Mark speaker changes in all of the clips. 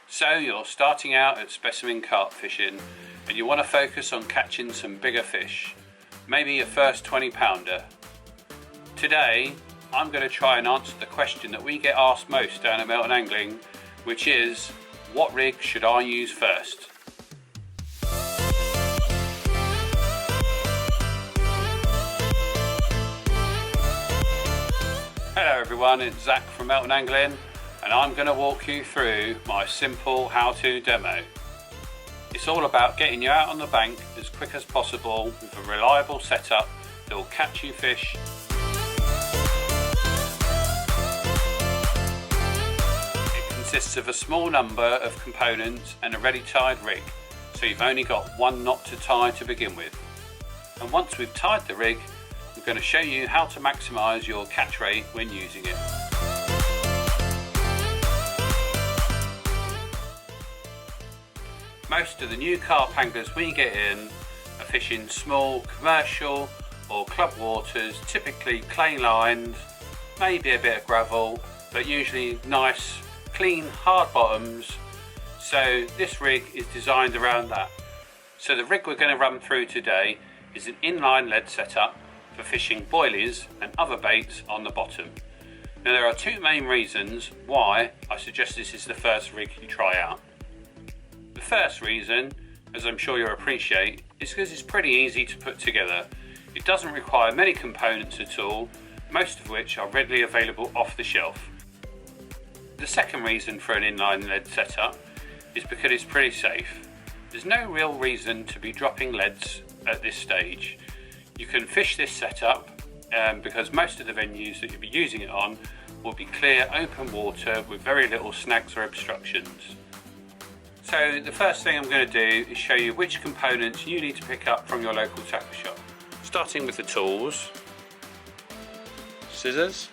Speaker 1: So you're starting out at specimen carp fishing and you want to focus on catching some bigger fish, maybe your first 20-pounder. Today I'm going to try and answer the question that we get asked most down at Melton Angling, which is, what rig should I use first? Hello everyone, it's Zach from Melton Angling, and I'm going to walk you through my simple how-to demo. It's all about getting you out on the bank as quick as possible with a reliable setup that will catch you fish. It consists of a small number of components and a ready tied rig, so you've only got one knot to tie to begin with. And once we've tied the rig, I'm going to show you how to maximise your catch rate when using it. Most of the new carp anglers we get in are fishing small commercial or club waters, typically clay lined, maybe a bit of gravel, but usually nice clean hard bottoms. So this rig is designed around that. So the rig we're going to run through today is an inline lead setup for fishing boilies and other baits on the bottom. Now there are two main reasons why I suggest this is the first rig you try out. The first reason, as I'm sure you'll appreciate, is because it's pretty easy to put together. It doesn't require many components at all, most of which are readily available off the shelf. The second reason for an inline lead setup is because it's pretty safe. There's no real reason to be dropping leads at this stage. You can fish this setup because most of the venues that you'll be using it on will be clear open water with very little snags or obstructions. So the first thing I'm going to do is show you which components you need to pick up from your local tackle shop. Starting with the tools, scissors,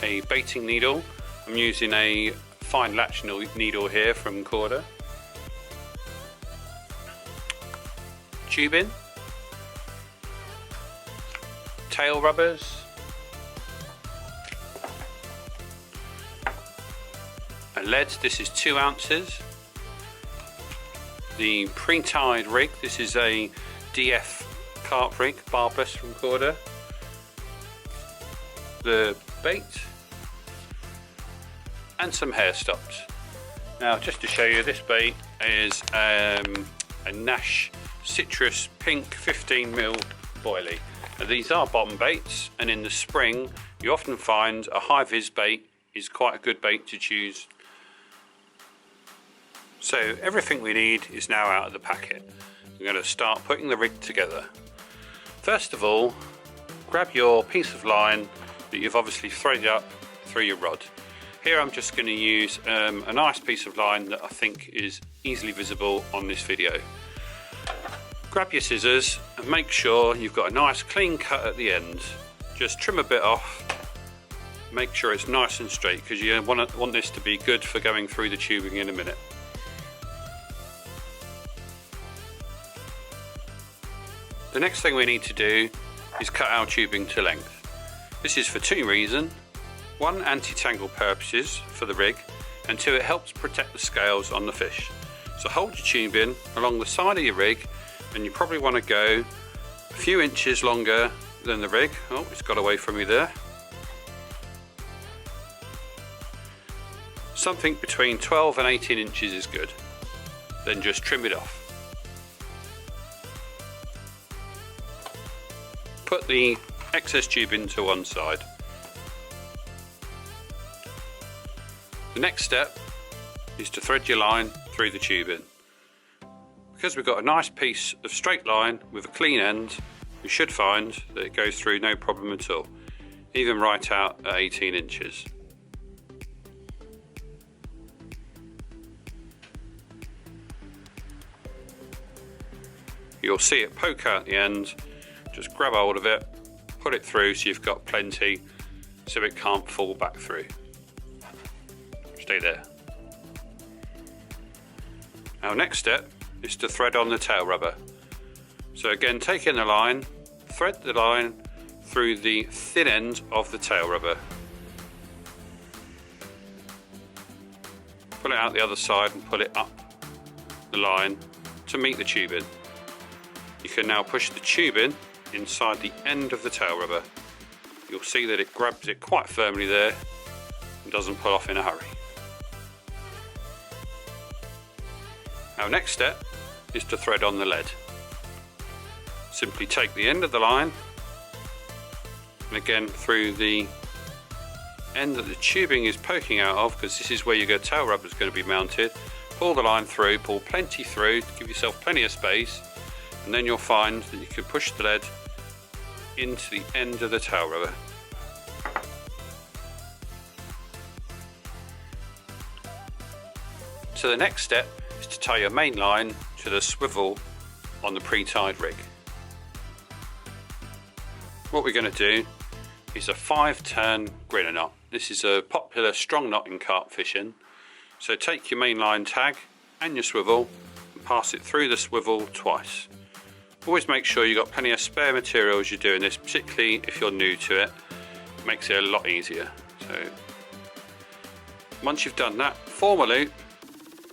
Speaker 1: a baiting needle. I'm using a fine latch needle here from Carp. Tubing, tail rubbers, a lead, this is 2 ounces, the pre-tied rig, this is a DF carp rig, barbless from Carp, the bait, and some hair stops. Now just to show you, this bait is a Nash citrus pink 15mm boilie. Now these are bottom baits, and in the spring you often find a high vis bait is quite a good bait to choose. So everything we need is now out of the packet. We're going to start putting the rig together. First of all, grab your piece of line that you've obviously threaded up through your rod. Here I'm just going to use a nice piece of line that I think is easily visible on this video. Grab your scissors and make sure you've got a nice clean cut at the end. Just trim a bit off, make sure it's nice and straight, because you want this to be good for going through the tubing in a minute. The next thing we need to do is cut our tubing to length. This is for two reasons. One, anti-tangle purposes for the rig, and two, it helps protect the scales on the fish. So hold your tubing along the side of your rig, and you probably want to go a few inches longer than the rig. Oh, it's got away from me there. Something between 12 and 18 inches is good. Then just trim it off. Put the excess tubing to one side. The next step is to thread your line through the tubing. Because we've got a nice piece of straight line with a clean end, we should find that it goes through no problem at all, even right out at 18 inches. You'll see it poke out the end. Just grab hold of it, put it through so you've got plenty, so it can't fall back through. Stay there. Our next step is to thread on the tail rubber. So again, take in the line, thread the line through the thin end of the tail rubber. pull it out the other side and pull it up the line to meet the tubing. You can now push the tubing inside the end of the tail rubber. You'll see that it grabs it quite firmly there and doesn't pull off in a hurry. Our next step is to thread on the lead. Simply take the end of the line and again through the end that the tubing is poking out of, because this is where your tail rubber is going to be mounted, pull the line through, pull plenty through to give yourself plenty of space, and then you'll find that you can push the lead into the end of the tail rubber. So the next step is to tie your main line to the swivel on the pre-tied rig. What we're going to do is a 5-turn grinner knot. This is a popular strong knot in carp fishing. So take your main line tag and your swivel and pass it through the swivel twice. Always make sure you've got plenty of spare material as you're doing this, particularly if you're new to it. It makes it a lot easier. So once you've done that, form a loop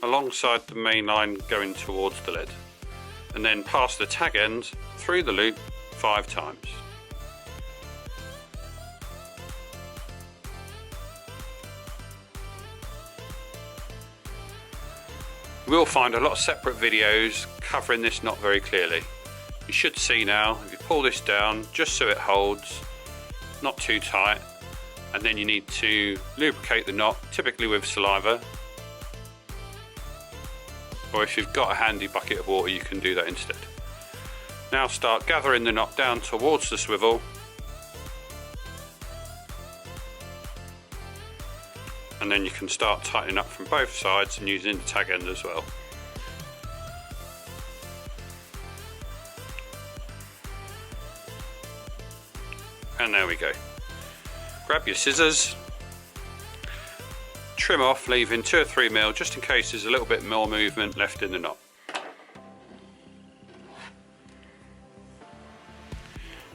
Speaker 1: alongside the main line going towards the lead, and then pass the tag end through the loop 5 times. You will find a lot of separate videos covering this knot very clearly. You should see now, if you pull this down just so it holds, not too tight, and then you need to lubricate the knot, typically with saliva, or if you've got a handy bucket of water you can do that instead. Now start gathering the knot down towards the swivel, and then you can start tightening up from both sides and using the tag end as well. And there we go. Grab your scissors, trim off, leaving 2 or 3 mil just in case there's a little bit more movement left in the knot.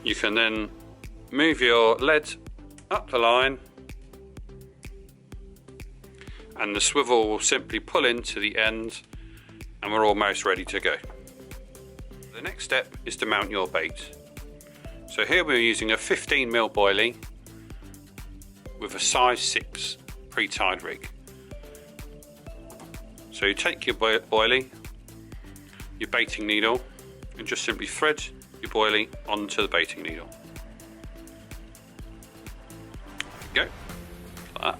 Speaker 1: You can then move your lead up the line, and the swivel will simply pull into the end and we're almost ready to go. The next step is to mount your bait. So here we're using a 15mm boilie with a size 6 pre-tied rig. So you take your boilie, your baiting needle, and just simply thread your boilie onto the baiting needle. There you go, like that.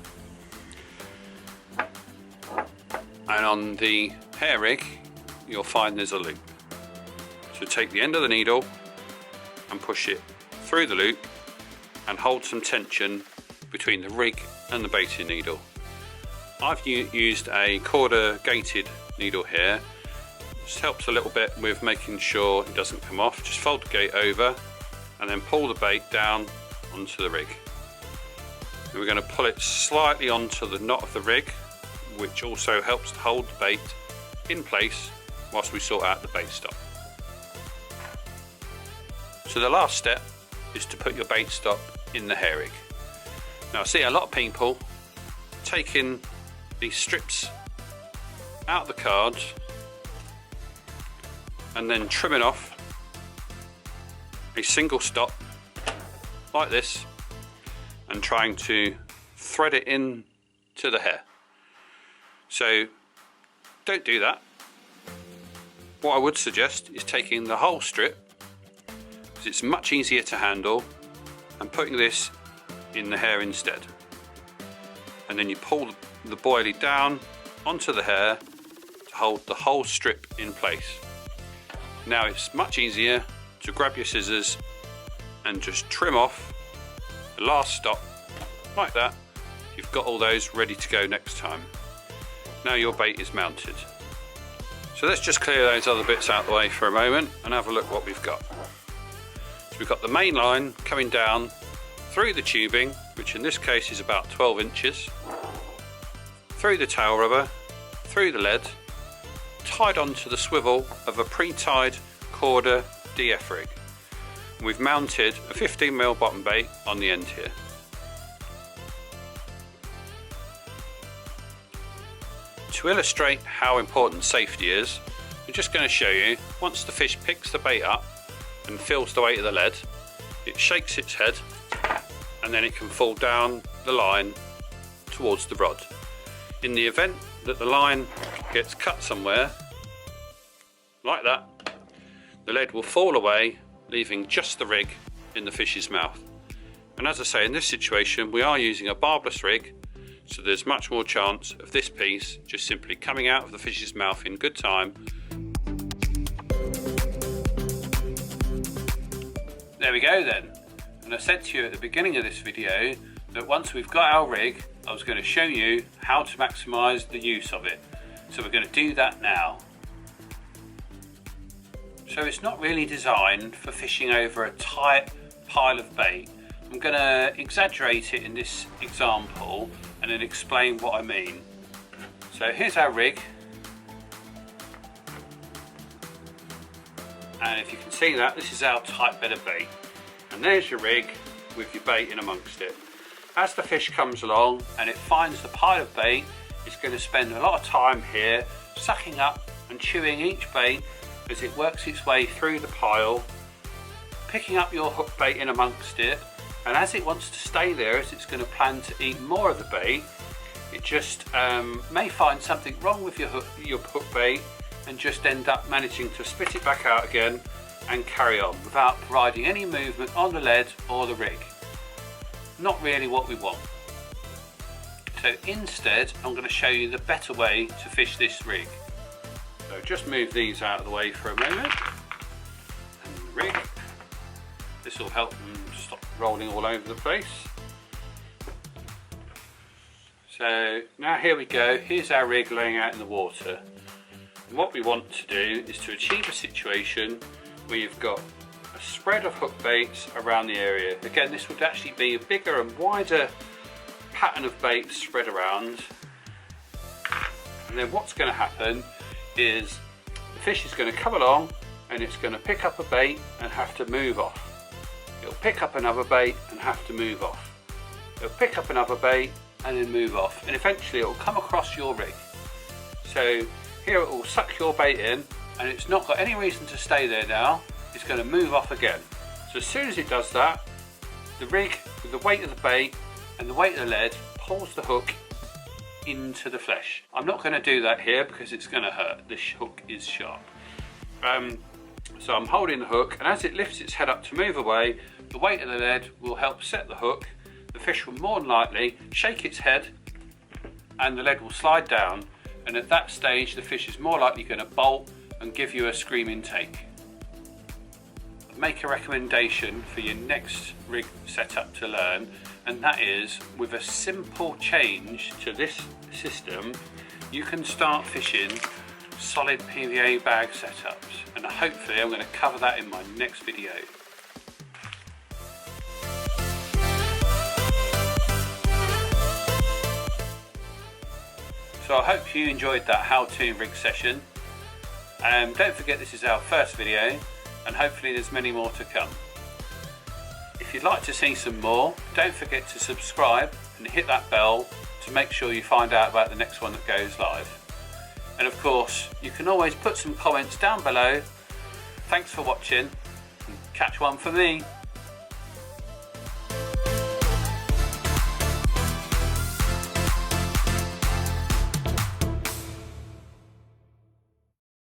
Speaker 1: And on the hair rig you'll find there's a loop. So take the end of the needle and push it through the loop and hold some tension between the rig and the baiting needle. I've used a quarter gated needle here. This helps a little bit with making sure it doesn't come off. Just fold the gate over and then pull the bait down onto the rig. And we're going to pull it slightly onto the knot of the rig, which also helps to hold the bait in place whilst we sort out the bait stop. So the last step is to put your bait stop in the hair rig. Now I see a lot of people taking these strips out of the cards and then trimming off a single stop like this and trying to thread it in to the hair. So don't do that. What I would suggest is taking the whole strip, because it's much easier to handle, and putting this in the hair instead. And then you pull the boilie down onto the hair to hold the whole strip in place. Now it's much easier to grab your scissors and just trim off the last stop like that. You've got all those ready to go next time. Now your bait is mounted. So let's just clear those other bits out of the way for a moment and have a look what we've got. So we've got the main line coming down through the tubing, which in this case is about 12 inches, through the tail rubber, through the lead, tied onto the swivel of a pre-tied Corda DF rig. And we've mounted a 15mm bottom bait on the end here. To illustrate how important safety is, I'm just going to show you, once the fish picks the bait up and feels the weight of the lead, it shakes its head and then it can fall down the line towards the rod. In the event that the line gets cut somewhere, like that, the lead will fall away, leaving just the rig in the fish's mouth. And as I say, in this situation we are using a barbless rig, so there's much more chance of this piece just simply coming out of the fish's mouth in good time. There we go then. And I said to you at the beginning of this video that once we've got our rig, I was going to show you how to maximise the use of it. So we're going to do that now. So it's not really designed for fishing over a tight pile of bait. I'm going to exaggerate it in this example and then explain what I mean. So here's our rig, and if you can see that, this is our tight bed of bait, and there's your rig with your bait in amongst it. As the fish comes along and it finds the pile of bait, it's going to spend a lot of time here sucking up and chewing each bait as it works its way through the pile, picking up your hook bait in amongst it. And as it wants to stay there, as it's going to plan to eat more of the bait, it just may find something wrong with your hook bait and just end up managing to spit it back out again and carry on without providing any movement on the lead or the rig. Not really what we want. So instead, I'm going to show you the better way to fish this rig. So just move these out of the way for a moment. And the rig. This will help them stop rolling all over the place. So now here we go, here's our rig laying out in the water. And what we want to do is to achieve a situation where you've got a spread of hook baits around the area. Again, this would actually be a bigger and wider pattern of baits spread around. And then what's going to happen is the fish is going to come along and it's going to pick up a bait and have to move off. It'll pick up another bait and have to move off. It'll pick up another bait and then move off, and eventually it will come across your rig. So here it will suck your bait in, and it's not got any reason to stay there now. It's going to move off again. So as soon as it does that, the rig, with the weight of the bait and the weight of the lead, pulls the hook into the flesh. I'm not going to do that here because it's going to hurt. This hook is sharp. So I'm holding the hook, and as it lifts its head up to move away, the weight of the lead will help set the hook. The fish will more than likely shake its head and the lead will slide down, and at that stage the fish is more likely going to bolt and give you a screaming take. Make a recommendation for your next rig setup to learn, and that is, with a simple change to this system, you can start fishing solid PVA bag setups, and hopefully I'm going to cover that in my next video. So I hope you enjoyed that how-to rig session. Don't forget, this is our first video, and hopefully there's many more to come. If you'd like to see some more, don't forget to subscribe and hit that bell to make sure you find out about the next one that goes live. And of course, you can always put some comments down below. Thanks for watching, and catch one for me.